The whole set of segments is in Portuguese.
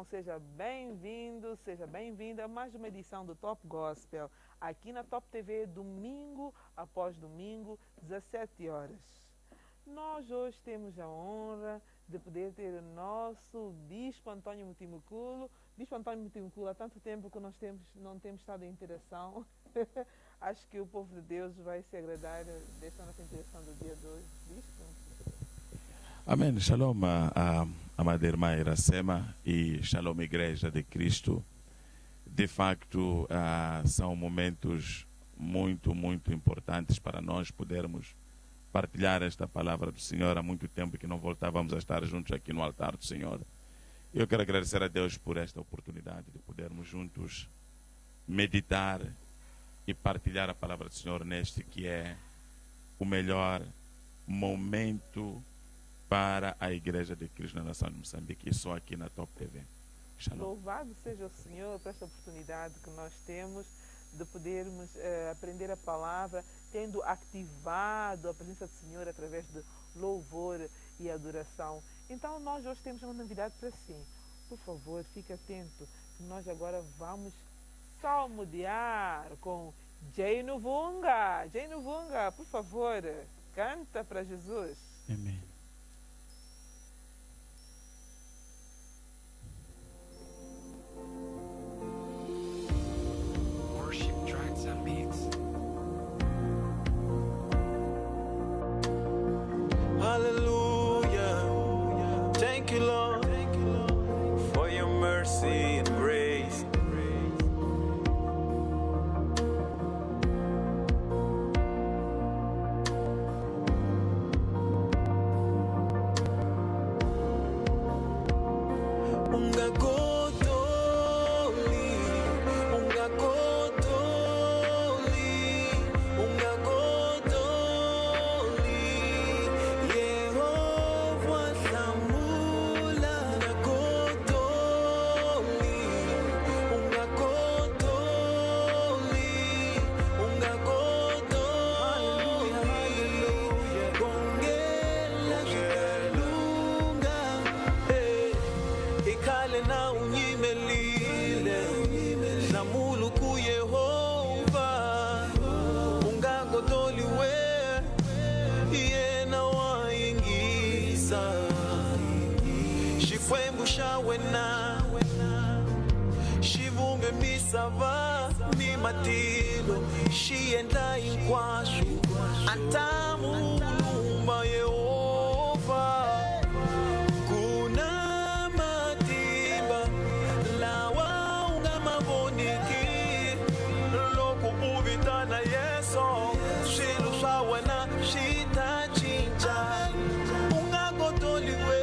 Então seja bem-vindo, seja bem-vinda a mais uma edição do Top Gospel, aqui na Top TV, domingo após domingo, 17 horas. Nós hoje temos a honra de poder ter o nosso Bispo Antônio Mutimuculo. Bispo Antônio Mutimuculo, há tanto tempo que não temos estado em interação. Acho que o povo de Deus vai se agradar desta nossa interação do dia de hoje. Bispo? Amém. Shalom, amada irmã Iracema, e shalom, Igreja de Cristo. De facto, são momentos muito, muito importantes para nós podermos partilhar esta palavra do Senhor. Há muito tempo que não voltávamos a estar juntos aqui no altar do Senhor. Eu quero agradecer a Deus por esta oportunidade de podermos juntos meditar e partilhar a palavra do Senhor neste que é o melhor momento para a Igreja de Cristo na nação de Moçambique, e só aqui na Top TV. Shalom. Louvado seja o Senhor por esta oportunidade que nós temos de podermos aprender a palavra, tendo ativado a presença do Senhor através de louvor e adoração. Então nós hoje temos uma novidade para si. Por favor, fique atento, que nós agora vamos salmodiar com Jay Nuvunga. Jay Nuvunga, por favor, canta para Jesus. Amém. Hallelujah. Thank you, Lord, for your mercy and grace. Shienda inkwashu atamu lumba Yehova kuna matimba lawa unga maboniki loku ubitana yeso shilu shawena shita chincha unga gotoliwe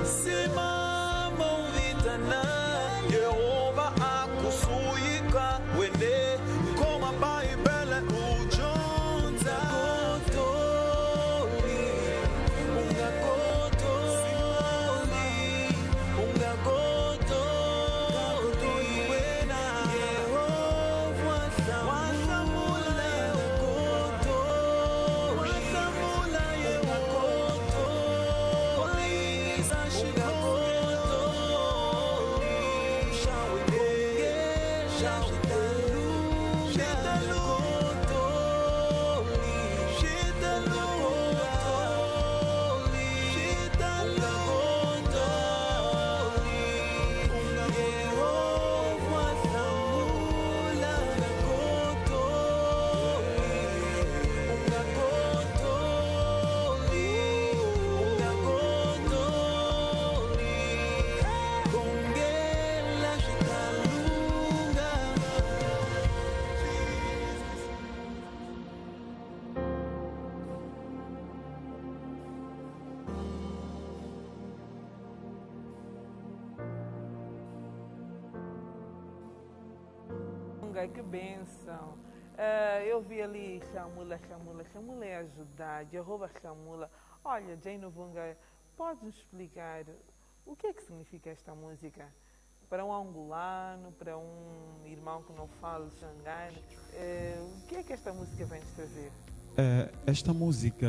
simama ubitana Yehova akusuyika wende que bênção. Eu vi ali Chamula é ajudar, Jehová Chamula. Olha, Jay Nuvunga, pode nos explicar o que é que significa esta música? Para um angolano, para um irmão que não fala xangano, o que é que esta música vem nos trazer? Esta música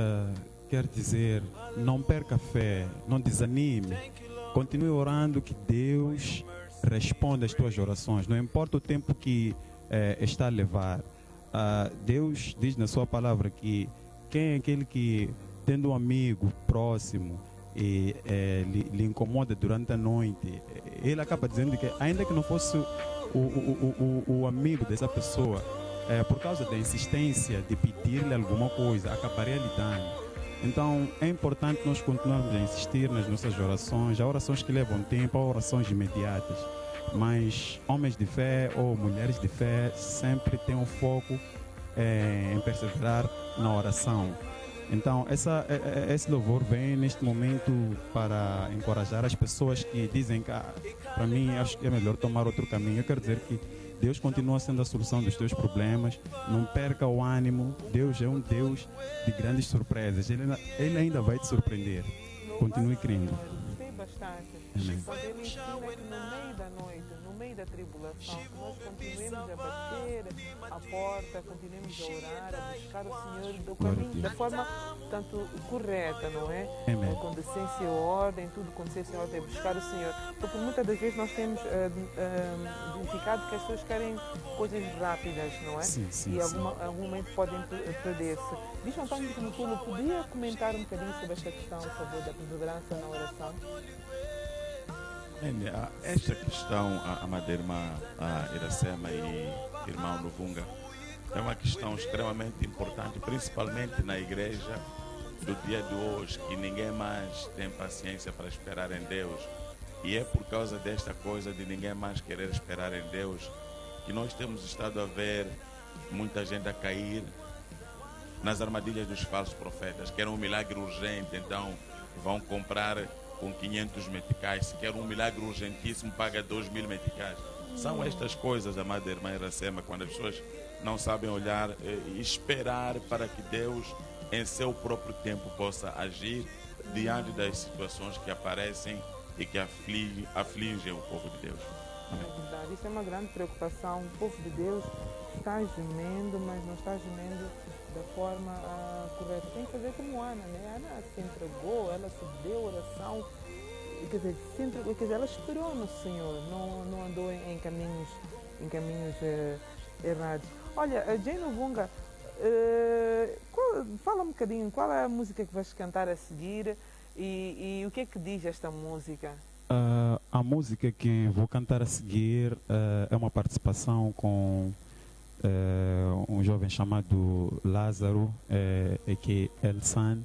quer dizer, não perca a fé, não desanime. continue orando que Deus responda às tuas orações. Não importa o tempo que está a levar. Deus diz na sua palavra que quem é aquele que, tendo um amigo próximo e lhe incomoda durante a noite, ele acaba dizendo que ainda que não fosse o amigo dessa pessoa, por causa da insistência de pedir-lhe alguma coisa, acabaria lhe dando. Então é importante nós continuarmos a insistir nas nossas orações. Há orações que levam tempo, há orações imediatas, mas homens de fé ou mulheres de fé sempre têm um foco em perseverar na oração. Então esse louvor vem neste momento para encorajar as pessoas que dizem que para mim acho que é melhor tomar outro caminho. Eu quero dizer que Deus continua sendo a solução dos teus problemas. Não perca o ânimo. Deus é um Deus de grandes surpresas. Ele ainda vai te surpreender. Continue crendo. Gostei bastante. Amém. Quando ele ensina que no meio da noite, no meio da tribulação, que nós continuemos a bater a porta, continuemos a orar, a buscar o Senhor do Glória a caminho, Deus. da forma tanto correta, não é? Amém. Com decência e ordem, tudo com decência e ordem, buscar o Senhor. Porque muitas das vezes nós temos identificado que as pessoas querem coisas rápidas, não é? Sim, sim, E sim. algum momento podem perder-se. Diz Antônio Tumuculo, podia comentar um bocadinho sobre esta questão, por favor, da perseverança na oração? Esta questão, a amada irmã Iracema e irmão Luvunga, é uma questão extremamente importante, principalmente na igreja do dia de hoje, que ninguém mais tem paciência para esperar em Deus. E é por causa desta coisa de ninguém mais querer esperar em Deus que nós temos estado a ver muita gente a cair nas armadilhas dos falsos profetas. Querem um milagre urgente, então vão comprar com 500 meticais. Se quer um milagre urgentíssimo, paga 2.000 meticais. São estas coisas, amada irmã Iracema, quando as pessoas não sabem olhar e esperar para que Deus, em seu próprio tempo, possa agir diante das situações que aparecem e que afligem o povo de Deus. É verdade, isso é uma grande preocupação. O povo de Deus está gemendo, mas não está gemendo da forma correta. Tem que fazer como Ana, né? Ana se entregou, ela se deu oração, quer dizer, ela esperou no Senhor, não andou em caminhos errados. Olha, Jane Luvunga, fala um bocadinho, qual é a música que vais cantar a seguir e o que é que diz esta música? A música que vou cantar a seguir é uma participação com um jovem chamado Lázaro, que é Elsan,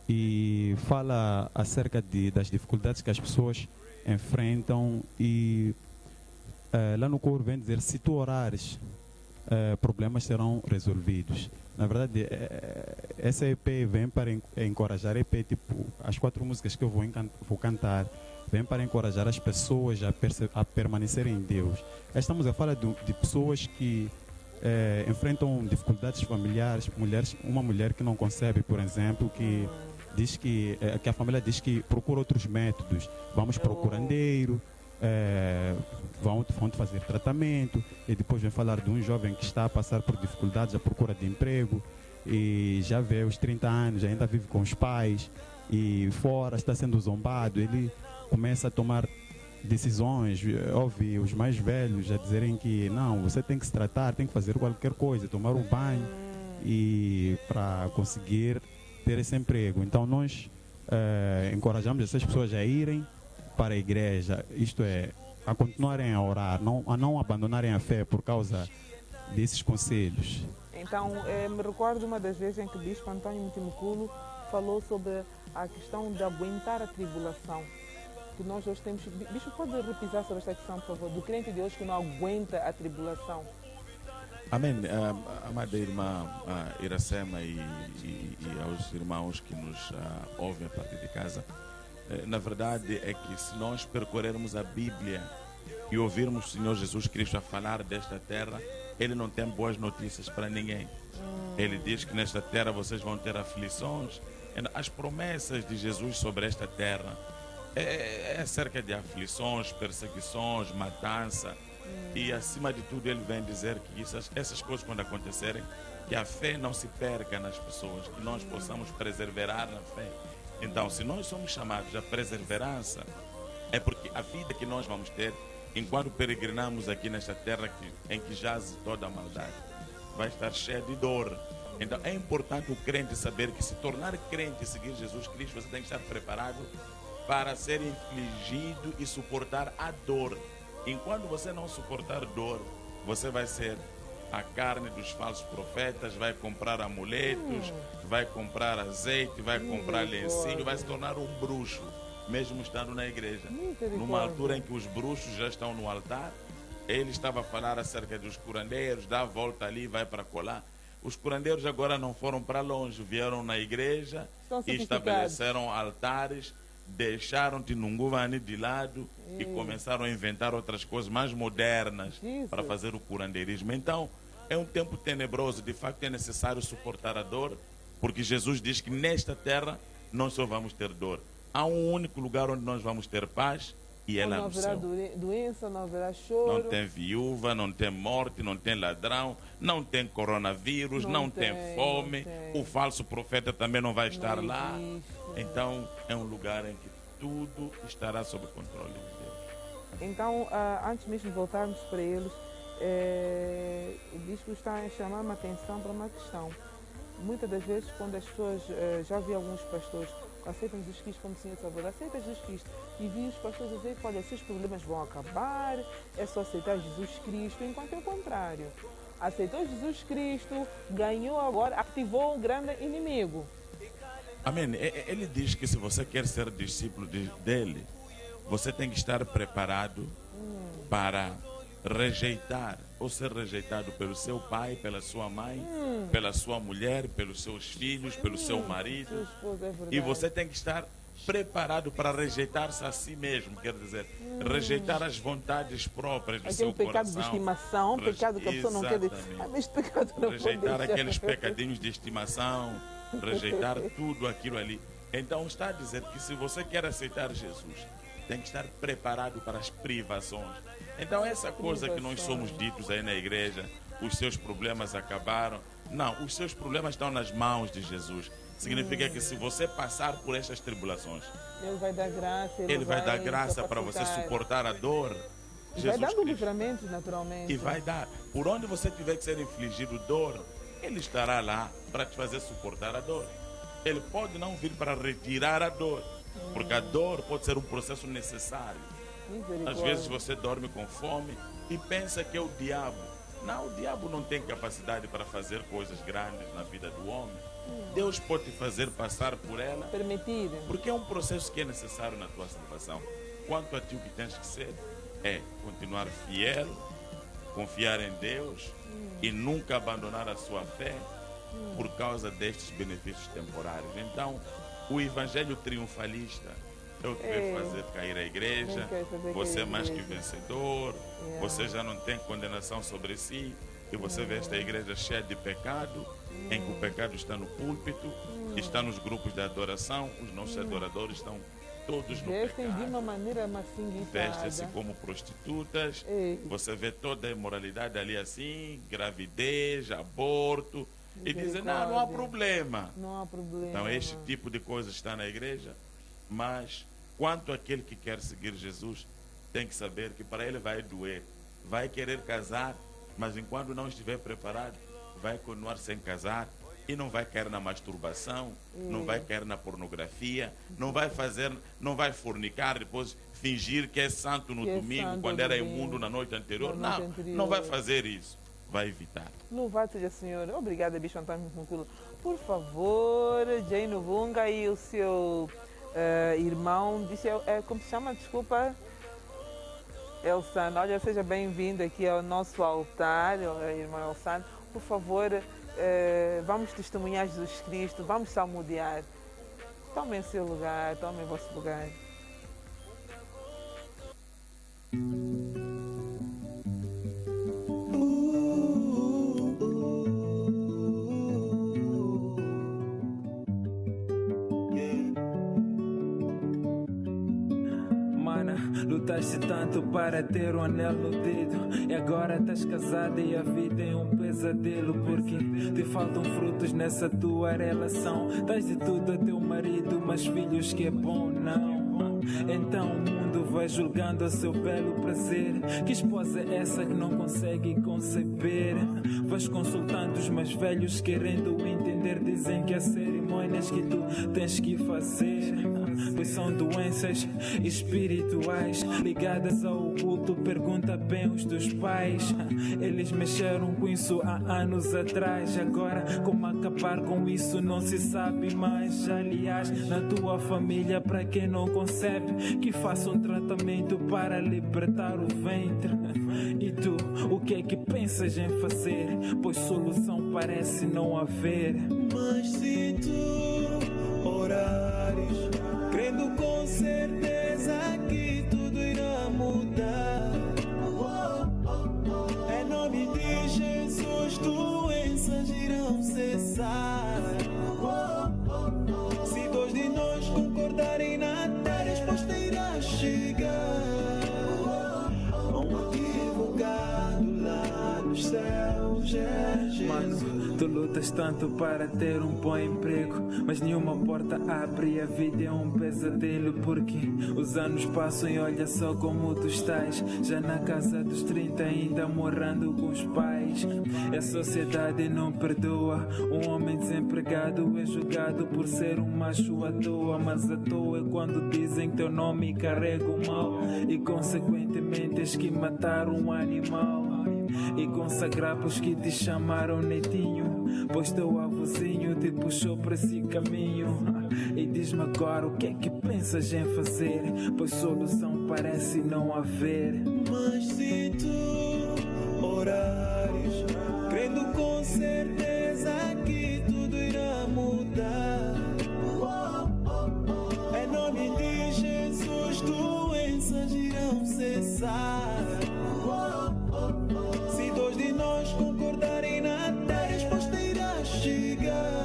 e fala acerca das dificuldades que as pessoas enfrentam e lá no coro vem dizer: se tu orares, problemas serão resolvidos. Na verdade, essa EP vem para encorajar, tipo, as 4 músicas que eu vou cantar vem para encorajar as pessoas a permanecerem em Deus. Estamos a falar de pessoas que enfrentam dificuldades familiares, uma mulher que não concebe, por exemplo, que diz que a família diz que procura outros métodos. Vamos para o curandeiro, vão fazer tratamento, e depois vem falar de um jovem que está a passar por dificuldades à procura de emprego e já vê os 30 anos, ainda vive com os pais e fora está sendo zombado. Ele começa a tomar decisões, ouve os mais velhos a dizerem que não, você tem que se tratar, tem que fazer qualquer coisa, tomar um banho e para conseguir ter esse emprego. Então nós encorajamos essas pessoas a irem para a igreja, isto é, a continuarem a orar, a não abandonarem a fé por causa desses conselhos. Então, me recordo uma das vezes em que o Bispo Antônio Tumuculo falou sobre a questão de aguentar a tribulação. Que nós hoje temos. Bispo, pode repisar sobre esta questão, por favor, do crente de hoje que não aguenta a tribulação? Amém. Amada irmã Iracema e aos irmãos que nos ouvem a partir de casa, na verdade é que se nós percorrermos a Bíblia e ouvirmos o Senhor Jesus Cristo a falar desta terra, Ele não tem boas notícias para ninguém. Ele diz que nesta terra vocês vão ter aflições. As promessas de Jesus sobre esta terra é acerca de aflições, perseguições, matança. E acima de tudo ele vem dizer que essas coisas quando acontecerem, que a fé não se perca nas pessoas, que nós possamos perseverar na fé. Então, se nós somos chamados à perseverança, É porque a vida que nós vamos ter enquanto peregrinamos aqui nesta terra em que jaz toda a maldade, vai estar cheia de dor. Então é importante o crente saber que se tornar crente e seguir Jesus Cristo, você tem que estar preparado para ser infligido e suportar a dor. Enquanto você não suportar dor, você vai ser a carne dos falsos profetas, vai comprar amuletos, vai comprar azeite, vai comprar lencinho, vai se tornar um bruxo, mesmo estando na igreja. Numa altura em que os bruxos já estão no altar, ele estava a falar acerca dos curandeiros, dá a volta ali, vai para colar. Os curandeiros agora não foram para longe, vieram na igreja e estabeleceram altares, deixaram Tinunguvani de lado e começaram a inventar outras coisas mais modernas para fazer o curandeirismo. Então, é um tempo tenebroso, de facto é necessário suportar a dor, porque Jesus diz que nesta terra nós só vamos ter dor. Há um único lugar onde nós vamos ter paz e é lá no céu. Não haverá doença, não haverá choro. Não tem viúva, não tem morte, não tem ladrão, não tem coronavírus, não tem fome. O falso profeta também não vai estar lá. Então, é um lugar em que tudo estará sob controle de Deus. Então, antes mesmo de voltarmos para eles, o bispo está a chamar a atenção para uma questão. Muitas das vezes, quando as pessoas, já vi alguns pastores, aceitam Jesus Cristo como Senhor e Salvador, aceita Jesus Cristo, e vi os pastores dizer que, olha, seus problemas vão acabar, é só aceitar Jesus Cristo, enquanto é o contrário. Aceitou Jesus Cristo, ganhou agora, ativou um grande inimigo. Amém. Ele diz que se você quer ser discípulo dele, você tem que estar preparado para rejeitar ou ser rejeitado pelo seu pai, pela sua mãe, pela sua mulher, pelos seus filhos, pelo seu marido. E você tem que estar preparado para rejeitar-se a si mesmo, quer dizer, rejeitar as vontades próprias do seu coração. Pecado de estimação, pecado que a pessoa não quer dizer. Este pecado não rejeitar aqueles pecadinhos de estimação, rejeitar tudo aquilo ali. Então está a dizer que se você quer aceitar Jesus, tem que estar preparado para as privações. Então essa coisa que nós somos ditos aí na igreja, os seus problemas acabaram. Não, os seus problemas estão nas mãos de Jesus. Significa que se você passar por estas tribulações, Ele vai dar graça, Ele vai dar graça para você suportar a dor. Jesus vai dando livramentos naturalmente. E vai dar. Por onde você tiver que ser infligido dor, Ele estará lá para te fazer suportar a dor. Ele pode não vir para retirar a dor, porque a dor pode ser um processo necessário. Às vezes você dorme com fome e pensa que é o diabo. Não, o diabo não tem capacidade para fazer coisas grandes na vida do homem. Deus pode te fazer passar por ela. Permitir. Porque é um processo que é necessário na tua salvação. Quanto a ti, o que tens que ser é continuar fiel, confiar em Deus e nunca abandonar a sua fé por causa destes benefícios temporários. Então, o evangelho triunfalista é o que vai fazer cair a igreja. Você é mais que vencedor. Você já não tem condenação sobre si. E você vê esta igreja cheia de pecado, em que o pecado está no púlpito, está nos grupos de adoração. Os nossos adoradores estão todos no pecado. De uma maneira massinguiçada. Vestem-se como prostitutas. Você vê toda a imoralidade ali assim, gravidez, aborto. E dizem, não há problema. Não há problema. Então, este tipo de coisa está na igreja. Mas, quanto àquele que quer seguir Jesus, tem que saber que para ele vai doer. Vai querer casar, mas enquanto não estiver preparado, vai continuar sem casar. E não vai cair na masturbação, não vai cair na pornografia, não vai fornicar, depois fingir que é santo no domingo, quando era imundo na noite anterior. Não vai fazer isso. Vai evitar. Louvado seja o Senhor. Obrigada, Bispo Antônio Concula. Por favor, Jane Vunga e o seu irmão, como se chama? Desculpa. Elsan, olha, seja bem-vindo aqui ao nosso altar, irmão Elsan. Por favor, vamos testemunhar Jesus Cristo, vamos salmodiar. Tomem seu lugar, tomem vosso lugar. Lutaste tanto para ter um anelo no dedo, e agora estás casada e a vida é um pesadelo, porque te faltam frutos nessa tua relação. Dás de tudo a teu marido, mas filhos que é bom não. Então o mundo vai julgando a seu belo prazer. Que esposa é essa que não consegue conceber? Vais consultando os mais velhos querendo entender. Dizem que há cerimônias que tu tens que fazer, pois são doenças espirituais ligadas ao oculto. Pergunta bem os teus pais, eles mexeram com isso há anos atrás. Agora como acabar com isso não se sabe mais. Aliás, na tua família, para quem não concebe, que faça um tratamento para libertar o ventre. E tu, o que é que pensas em fazer? Pois solução parece não haver. Mas se tu orares, crendo com certeza que tudo irá mudar. Em nome de Jesus, doenças irão cessar. Se dois de nós concordarem na terra, a resposta irá chegar. Um advogado lá nos céus é Jesus. Mano, tu lutas tanto para ter um bom emprego, mas nenhuma porta abre e a vida é um pesadelo. Porque os anos passam e olha só como tu estás, já na casa dos 30 ainda morando com os pais. A sociedade não perdoa, um homem desempregado é julgado por ser um macho à toa. Mas à toa é quando dizem que teu nome carrega o mal, e consequentemente tens que matar um animal e consagrar pros que te chamaram netinho, pois teu avôzinho te puxou para esse caminho. E diz-me agora o que é que pensas em fazer, pois solução parece não haver. Mas se tu orares, crendo com certeza que tudo irá mudar. Em nome de Jesus, doenças irão cessar. Se dois de nós concordarem na terra, a resposta irá chegar.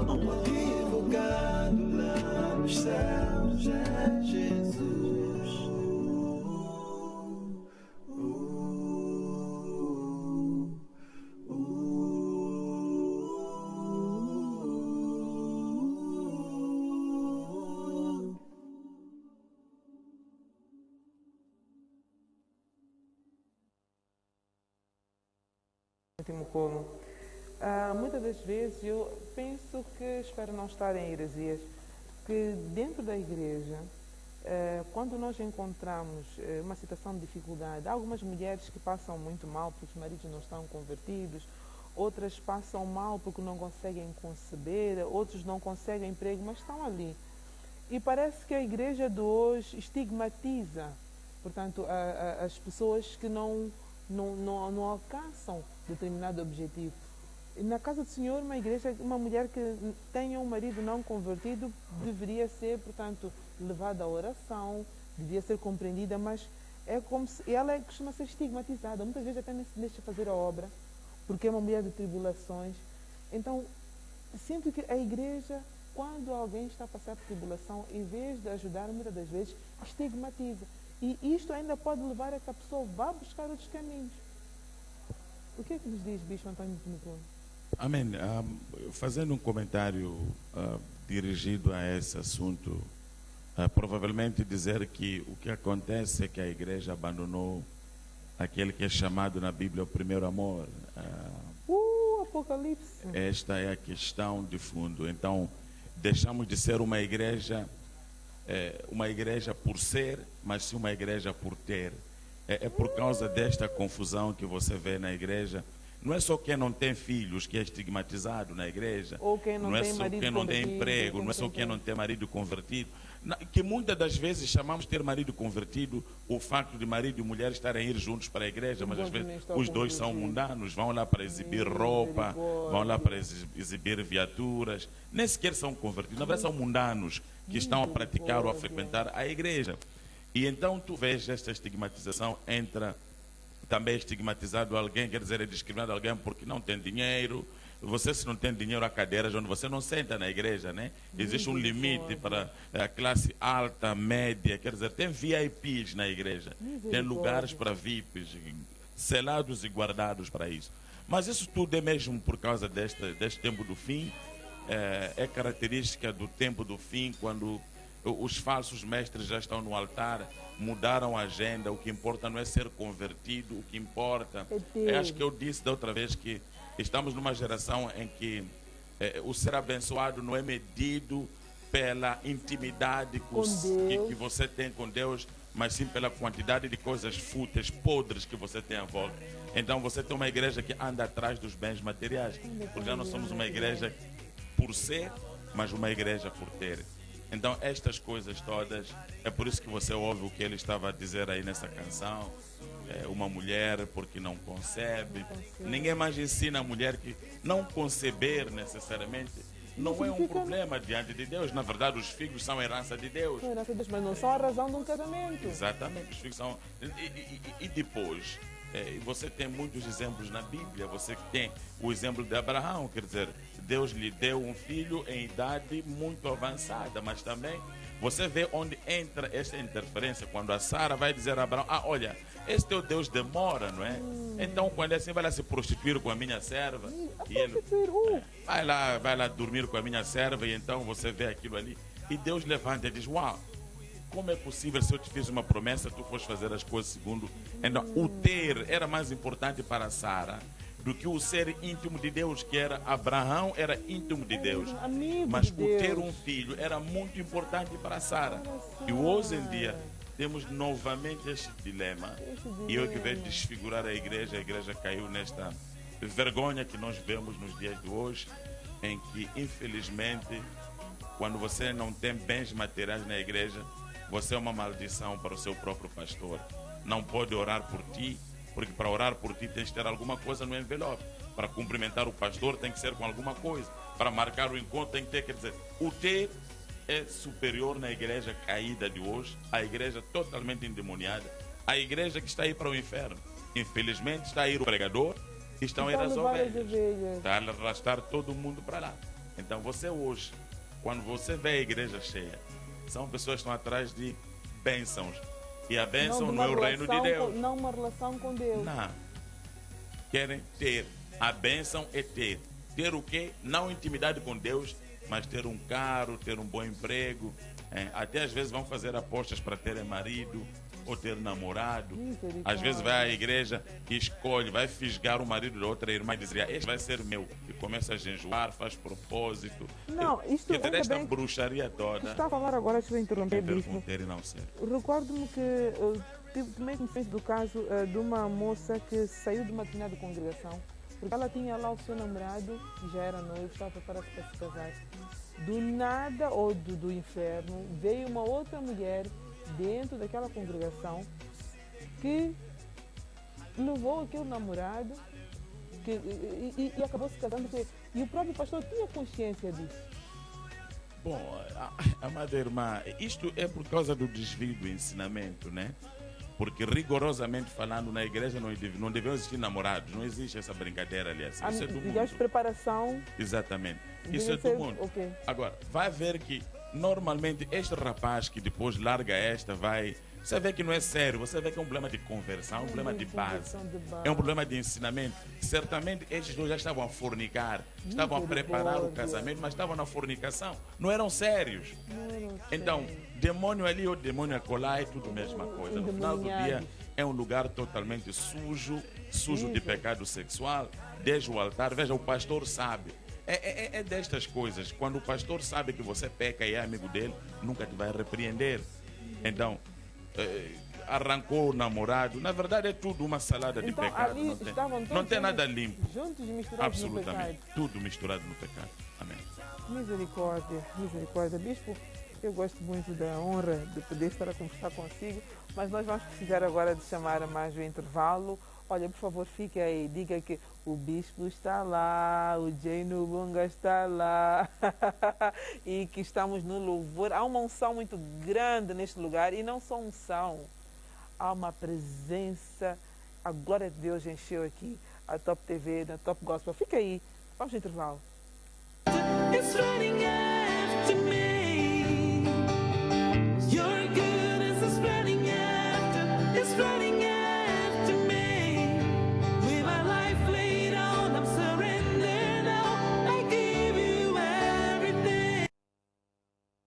Um advogado lá nos céus é Jesus. Último como. Muitas das vezes eu penso que, espero não estar em heresias, que dentro da igreja, quando nós encontramos uma situação de dificuldade, há algumas mulheres que passam muito mal porque os maridos não estão convertidos, outras passam mal porque não conseguem conceber, outros não conseguem emprego, mas estão ali. E parece que a igreja de hoje estigmatiza, portanto, as pessoas que não alcançam determinado objetivo. E na casa do Senhor, uma igreja, uma mulher que tenha um marido não convertido deveria ser, portanto, levada à oração, devia ser compreendida, mas é como se ela costuma ser estigmatizada. Muitas vezes até nem se deixa fazer a obra, porque é uma mulher de tribulações. Então, sinto que a igreja, quando alguém está a passar por tribulação, em vez de ajudar, muitas das vezes estigmatiza. E isto ainda pode levar a que a pessoa vá buscar outros caminhos. O que é que nos diz, Bispo Antônio Pinocchio? Amém. Fazendo um comentário dirigido a esse assunto, provavelmente dizer que o que acontece é que a igreja abandonou aquele que é chamado na Bíblia o primeiro amor. Apocalipse. Esta é a questão de fundo. Então, deixamos de ser uma igreja por ser, mas sim uma igreja por ter. É por causa desta confusão que você vê na igreja. Não é só quem não tem filhos que é estigmatizado na igreja. Ou quem não, não é tem só marido quem não tem convertido, emprego, não é só quem não tem marido convertido. Que muitas das vezes chamamos de ter marido convertido o facto de marido e mulher estarem a ir juntos para a igreja, mas às vezes os dois são mundanos, vão lá para exibir roupa, vão lá para exibir viaturas, nem sequer são convertidos, na verdade são mundanos que estão a praticar ou a frequentar a igreja. E então tu vês esta estigmatização, entra também estigmatizado alguém, quer dizer, é discriminado alguém porque não tem dinheiro. Você, se não tem dinheiro, há cadeiras onde você não senta na igreja, né? Existe um limite para a classe alta, média, quer dizer, tem VIPs na igreja, tem lugares para VIPs, selados e guardados para isso. Mas isso tudo é mesmo por causa deste tempo do fim, é característica do tempo do fim, quando os falsos mestres já estão no altar, mudaram a agenda. O que importa não é ser convertido, o que importa acho que eu disse da outra vez que estamos numa geração em que o ser abençoado não é medido pela intimidade que você tem com Deus, mas sim pela quantidade de coisas fúteis, podres que você tem à volta. Então você tem uma igreja que anda atrás dos bens materiais, porque nós somos uma igreja por ser, mas uma igreja por ter. Então estas coisas todas, é por isso que você ouve o que ele estava a dizer aí nessa canção. Uma mulher porque não concebe. Ninguém mais ensina a mulher que não conceber necessariamente não é um problema diante de Deus. Na verdade, os filhos são a herança de Deus. São herança de Deus, mas não são a razão de um casamento. Exatamente, os filhos são. E depois, você tem muitos exemplos na Bíblia. Você tem o exemplo de Abraão, quer dizer, Deus lhe deu um filho em idade muito avançada, mas também você vê onde entra esta interferência, quando a Sara vai dizer a Abraão: olha, esse teu Deus demora, não é? Então, quando é assim, vai lá se prostituir com a minha serva. E ele vai lá dormir com a minha serva, e então você vê aquilo ali. E Deus levanta e diz: uau, como é possível, se eu te fiz uma promessa, tu foste fazer as coisas segundo. Então, o ter era mais importante para Sara do que o ser íntimo de Deus, que era Abraão, era íntimo de Deus. Mas o ter um filho era muito importante para Sara. E hoje em dia temos novamente este dilema. E eu que vejo desfigurar a igreja caiu nesta vergonha que nós vemos nos dias de hoje, em que infelizmente, quando você não tem bens materiais na igreja, você é uma maldição para o seu próprio pastor. Não pode orar por ti, porque para orar por ti tens que ter alguma coisa no envelope. Para cumprimentar o pastor tem que ser com alguma coisa. Para marcar o encontro tem que ter, quer dizer, o ter é superior na igreja caída de hoje, a igreja totalmente endemoniada, a igreja que está aí para o inferno. Infelizmente está aí o pregador e estão aí as ovelhas. Está a arrastar todo mundo para lá. Então você hoje, quando você vê a igreja cheia, são pessoas que estão atrás de bênçãos. E a bênção não é o reino de Deus. Não uma relação com Deus. Não. Querem ter. A bênção é ter. Ter o quê? Não intimidade com Deus, mas ter um carro, ter um bom emprego. Até às vezes vão fazer apostas para terem marido ou ter namorado. Às vezes vai à igreja e escolhe, vai fisgar o marido da outra irmã e dizer: este vai ser meu. E começa a jejuar, faz propósito. Não, isto é esta bruxaria toda. Está a falar agora, deixa eu interromper, bispo. E não ser. Recordo-me que tive conhecimento do caso de uma moça que saiu de uma determinada congregação, porque ela tinha lá o seu namorado, que já era noivo, estava preparado para se casar. Do nada, ou do inferno, veio uma outra mulher dentro daquela congregação que levou aquele namorado e acabou se casando. E o próprio pastor tinha consciência disso. Bom, amada irmã, isto é por causa do desvio do ensinamento, né? Porque rigorosamente falando, na igreja não devem existir namorados, não existe essa brincadeira ali assim. Isso é do mundo. Preparação. Exatamente. Isso é do mundo. Okay. Agora, vai ver que normalmente este rapaz que depois larga esta, você vê que não é sério, você vê que é um problema de conversão, é um problema de base, é um problema de ensinamento. Certamente estes dois já estavam a fornicar, estavam a preparar o casamento, mas estavam na fornicação, não eram sérios. Então, demônio ali ou demônio acolá é tudo a mesma coisa. No final do dia é um lugar totalmente sujo de pecado sexual, desde o altar. Veja, o pastor sabe. É destas coisas. Quando o pastor sabe que você peca e é amigo dele, nunca te vai repreender. Então, arrancou o namorado. Na verdade, é tudo uma salada de pecado. Não tem nada limpo. Juntos e misturados. Absolutamente. No pecado. Tudo misturado no pecado. Amém. Misericórdia, misericórdia. Bispo, eu gosto muito da honra de poder estar a conversar consigo, mas nós vamos precisar agora de chamar a mais o intervalo. Olha, por favor, fique aí, diga que o bispo está lá, o Jay Nubunga está lá e que estamos no louvor. Há uma unção muito grande neste lugar e não só unção, há uma presença, a glória de Deus encheu aqui a Top TV, na Top Gospel. Fica aí, vamos ao intervalo. It's ready.